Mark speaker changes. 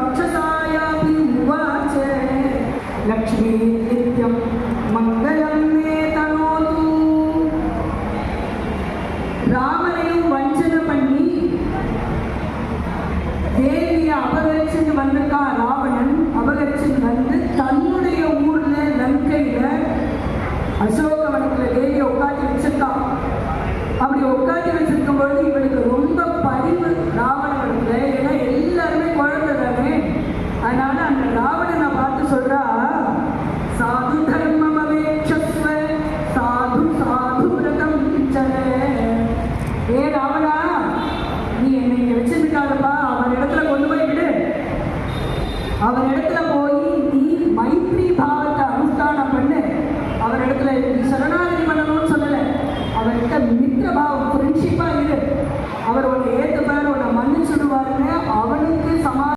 Speaker 1: राक्षसायापि उवाच लक्ष्मी नित्यं मङ्गलं मे तनोतु ராமனையும் வஞ்சனை பண்ணி தேவியை அபகரிச்சுட்டு வந்திருக்கான் ராவணன். அபகரிச்சுட்டு வந்து தன்னுடைய ஊர்ல லங்கையில அசோகவனத்துல தேவியை உட்காந்து வச்சிருக்கான். அப்படி உட்காந்து வச்சிருக்கும் பொழுது இவனுக்கு ரொம்ப பரிவு ராவணனுக்கு. ஏன்னா எல்லாருமே குழந்தை தானே. அதனால அந்த ராவணனை பார்த்து சொல்றா,